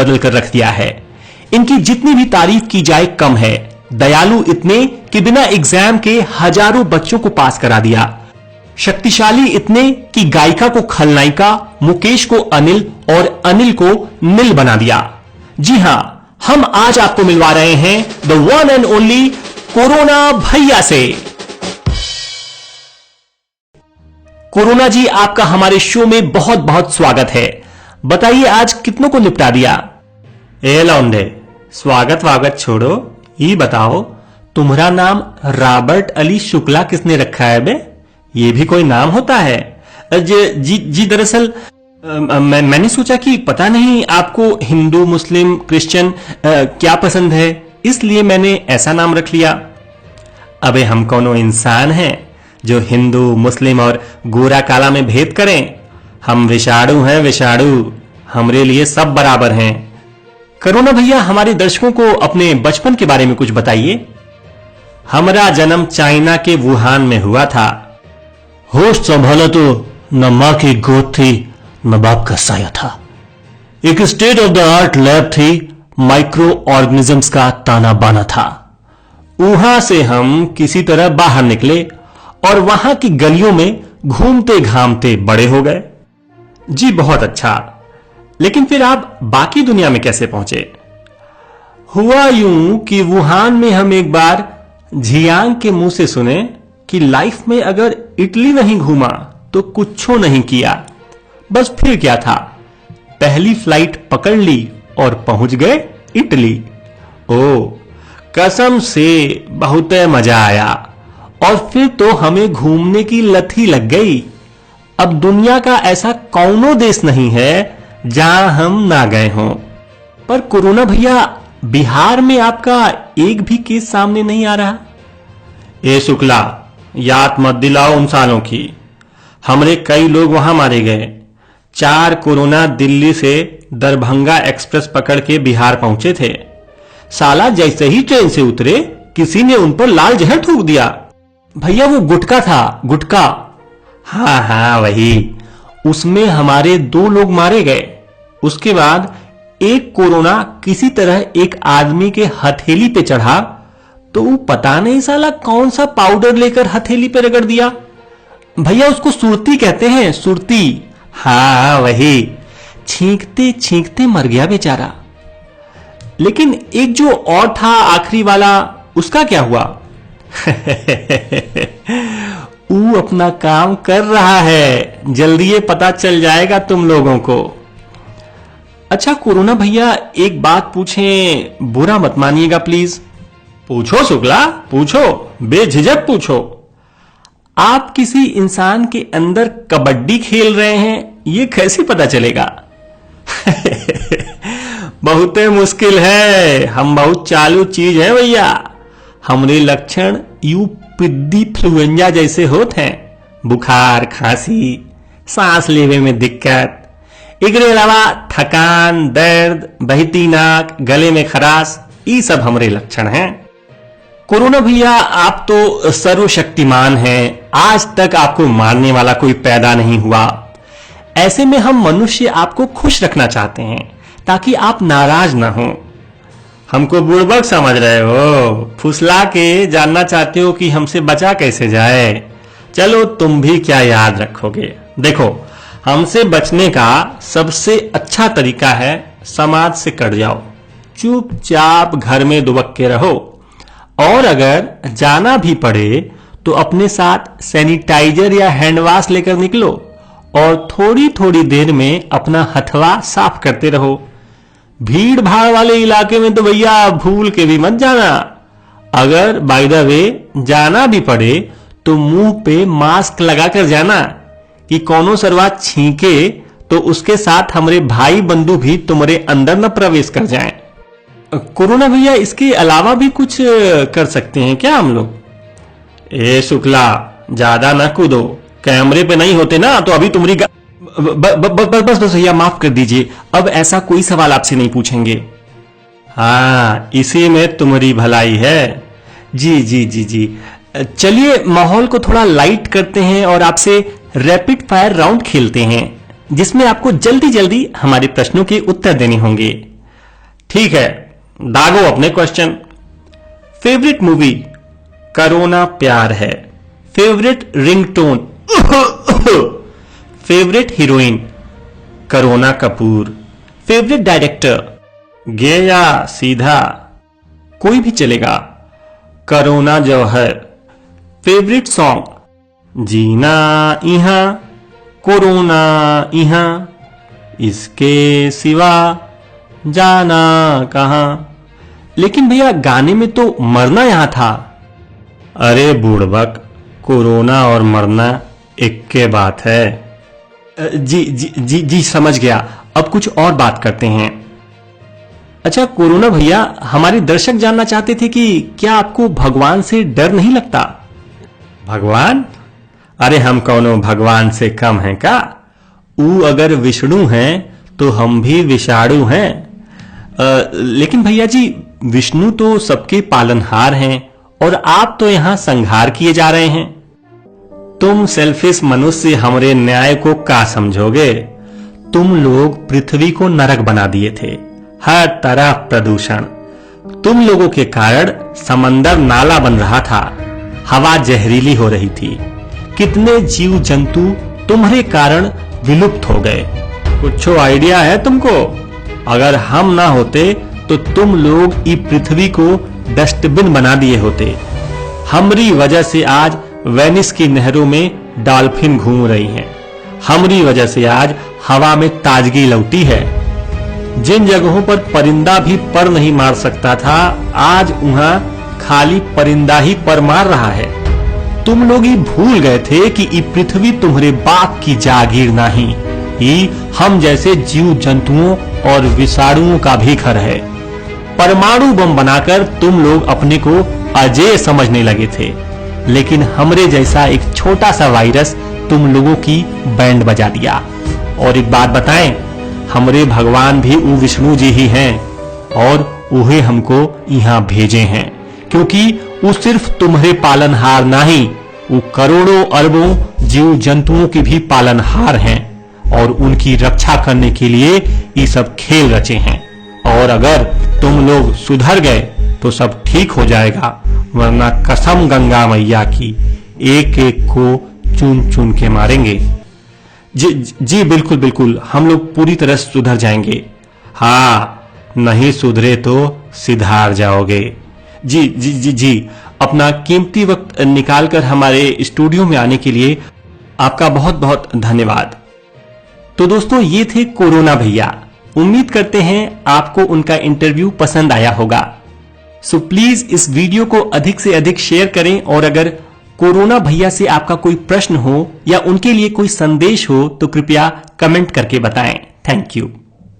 बदल कर रख दिया है। इनकी जितनी भी तारीफ की जाए कम है। दयालु इतने कि बिना एग्जाम के हजारों बच्चों को पास करा दिया। शक्तिशाली इतने कि गायिका को खलनायिका, मुकेश को अनिल और अनिल को नील बना दिया। जी हां, हम आज आपको मिलवा रहे हैं the one and only corona भैया से। कोरोना जी, आपका हमारे शो में बहुत बहुत स्वागत है। बताइए आज कितनों को निपटा दिया? ए लौंडे, स्वागत वागत छोड़ो, ये बताओ तुम्हारा नाम रॉबर्ट अली शुक्ला किसने रखा है बे? ये भी कोई नाम होता है? जी दरअसल मैंने सोचा कि पता नहीं आपको हिंदू, मुस्लिम, क्रिश्चियन क्या पसंद है, इसलिए मैंने ऐसा नाम रख लिया। अबे हम कौनो इंसान हैं जो हिंदू, मुस्लिम और गोरा काला में भेद करें? हम विषाणु हैं, विषाणु। हमरे लिए सब बराबर हैं। कोरोना भैया, हमारे दर्शकों को अपने बचपन के बारे में कुछ बताइए। हमारा जन्म चाइना के वुहान में हुआ था। होश संभाला तो न मां की गोद थी न बाप का साया था। एक state of the art lab थी, माइक्रो ऑर्गेनिजम्स का ताना बाना था। वहां से हम किसी तरह बाहर निकले और वहां की गलियों में घूमते घामते बड़े हो गए। जी बहुत अच्छा, लेकिन फिर आप बाकी दुनिया में कैसे पहुंचे? हुआ यूं कि वुहान में हम एक बार झियांग के मुंह से सुने कि लाइफ में अगर इटली नहीं घूमा तो कुछो नहीं किया। बस फिर क्या था, पहली फ्लाइट पकड़ ली और पहुंच गए इटली। ओ, कसम से बहुत मजा आया। और फिर तो हमें घूमने की लत ही लग गई। अब दुनिया का ऐसा कौनो देश नहीं है जहां हम ना गए हों। पर कोरोना भैया, बिहार में आपका एक भी केस सामने नहीं आ रहा। ए शुक्ला, याद मत दिलाओ उन सालों की। हमरे कई लोग वहां मारे गए। 4 कोरोना दिल्ली से दरभंगा एक्सप्रेस पकड़ के बिहार पहुंचे थे। साला जैसे ही ट्रेन से उतरे किसी ने उन पर लाल जहर थूक दिया। भैया वो गुटखा था, गुटखा। हाँ वही। उसमें हमारे 2 लोग मारे गए। उसके बाद एक कोरोना किसी तरह एक आदमी के हथेली पे चढ़ा तो वो पता नहीं साला कौन सा पाउडर लेकर हथेली पे रगड़ दिया। भैया उसको सुरती कहते हैं, सुरती। हाँ वही। छींकते छींकते मर गया बेचारा। लेकिन एक जो और था आखिरी वाला, उसका क्या हुआ? वो अपना काम कर रहा है, जल्दी ये पता चल जाएगा तुम लोगों को। अच्छा कोरोना भैया, एक बात पूछें, बुरा मत मानिएगा प्लीज। पूछो शुक्ला, पूछो, बेझिझक पूछो। आप किसी इंसान के अंदर कबड्डी खेल रहे हैं, ये कैसे पता चलेगा? बहुत मुश्किल है। हम बहुत चालू चीज है भैया। हमरे लक्षण यू पिद्दी फ्लुएंजा जैसे होते हैं। बुखार, खांसी, सांस लेवे में दिक्कत, एकरे अलावा थकान, दर्द, बहती नाक, गले में खराश, ये सब हमरे लक्षण हैं। कोरोना भैया, आप तो सर्वशक्तिमान हैं। आज तक आपको मारने वाला कोई पैदा नहीं हुआ। ऐसे में हम मनुष्य आपको खुश रखना चाहते हैं ताकि आप नाराज ना हो। हमको बुड़बक समझ रहे हो? फुसला के जानना चाहते हो कि हमसे बचा कैसे जाए? चलो तुम भी क्या याद रखोगे। देखो, हमसे बचने का सबसे अच्छा तरीका है समाज से कट जाओ, चुपचाप घर में दुबक के रहो, और अगर जाना भी पड़े तो अपने साथ सैनिटाइजर या हैंड वॉश लेकर निकलो और थोड़ी थोड़ी देर में अपना हथवा साफ करते रहो। भीड़ भाड़ वाले इलाके में तो भैया भूल के भी मत जाना। अगर बाय द वे जाना भी पड़े तो मुंह पे मास्क लगाकर जाना कि कोनो सरवा छींके तो उसके साथ हमारे भाई बंधु भी तुम्हारे अंदर न प्रवेश कर जाएं। कोरोना भैया, इसके अलावा भी कुछ कर सकते हैं क्या हम लोग? ए शुक्ला, ज्यादा न कूदो। कैमरे पे नहीं होते ना तो अभी तुम्हारी बस भैया, माफ कर दीजिए। अब ऐसा कोई सवाल आपसे नहीं पूछेंगे। हाँ, इसी में तुम्हारी भलाई है। जी जी जी जी। चलिए माहौल को थोड़ा लाइट करते हैं और आपसे रैपिड फायर राउंड खेलते हैं, जिसमें आपको जल्दी जल्दी हमारे प्रश्नों के उत्तर देने होंगे। ठीक है, दागो अपने question. Favourite movie? Karona Pyaar Hai. Favourite ringtone? Favourite heroine? Karona Kapoor. Favourite director? Gay या सीधा? कोई भी चलेगा। करोना जौहर। Favourite song? जीना इहां, कोरोना इहां, इसके सिवा जाना कहां। लेकिन भैया गाने में तो मरना यहां था। अरे बुड़बक, कोरोना और मरना एक के बात है। जी जी जी जी समझ गया। अब कुछ और बात करते हैं। अच्छा कोरोना भैया, हमारे दर्शक जानना चाहते थे कि क्या आपको भगवान से डर नहीं लगता? भगवान? अरे हम कौनो भगवान से कम हैं का? ऊ अगर विष्णु हैं तो हम भी विषाणु हैं। लेकिन भैया जी, विष्णु तो सबके पालनहार हैं और आप तो यहां संहार किए जा रहे हैं। तुम सेल्फिश मनुष्य हमरे न्याय को का समझोगे? तुम लोग पृथ्वी को नरक बना दिए थे। हर तरफ प्रदूषण। तुम लोगों के कारण समंदर नाला बन रहा था, हवा जहरीली हो रही थी। कितने जीव जंतु तुम्हारे कारण विलुप्त हो गए। कुछ आइडिया है तुमको? अगर हम ना होते तो तुम लोग इस पृथ्वी को डस्टबिन बना दिए होते। हमारी वजह से आज वेनिस की नहरों में डॉल्फिन घूम रही हैं। हमारी वजह से आज हवा में ताजगी लौटी है। जिन जगहों पर परिंदा भी पर नहीं मार सकता था, आज वहां खाली परिंदा ही पर मार रहा है। तुम लोग ही भूल गए थे कि ये पृथ्वी तुम्हारे बाप की जागीर नहीं, ये हम जैसे जीव जंतुओं और विषाणुओं का भी घर है। परमाणु बम बनाकर तुम लोग अपने को अजय समझने लगे थे, लेकिन हमरे जैसा एक छोटा सा वायरस तुम लोगों की बैंड बजा दिया। और एक बात बताएं, हमरे भगवान भी वो विष्णु जी ही हैं और उहे हमको यहां भेजे हैं, क्योंकि वो सिर्फ तुम्हारे पालनहार नहीं, वो करोड़ों अरबों जीव जंतुओं के भी पालनहार हैं और उनकी रक्षा करने के लिए ये सब खेल रचे हैं। और अगर तुम लोग सुधर गए तो सब ठीक हो जाएगा, वरना कसम गंगा मैया की, एक एक को चुन चुन के मारेंगे। जी बिल्कुल बिल्कुल, हम लोग पूरी तरह सुधर जाएंगे। हाँ, नहीं सुधरे तो सिधार जाओगे। जी जी जी जी, अपना कीमती वक्त निकालकर हमारे स्टूडियो में आने के लिए आपका बहुत बहुत धन्यवाद। तो दोस्तों, ये थे कोरोना भैया। उम्मीद करते हैं आपको उनका इंटरव्यू पसंद आया होगा। सो प्लीज इस वीडियो को अधिक से अधिक शेयर करें, और अगर कोरोना भैया से आपका कोई प्रश्न हो या उनके लिए कोई संदेश हो तो कृपया कमेंट करके बताएं। Thank you.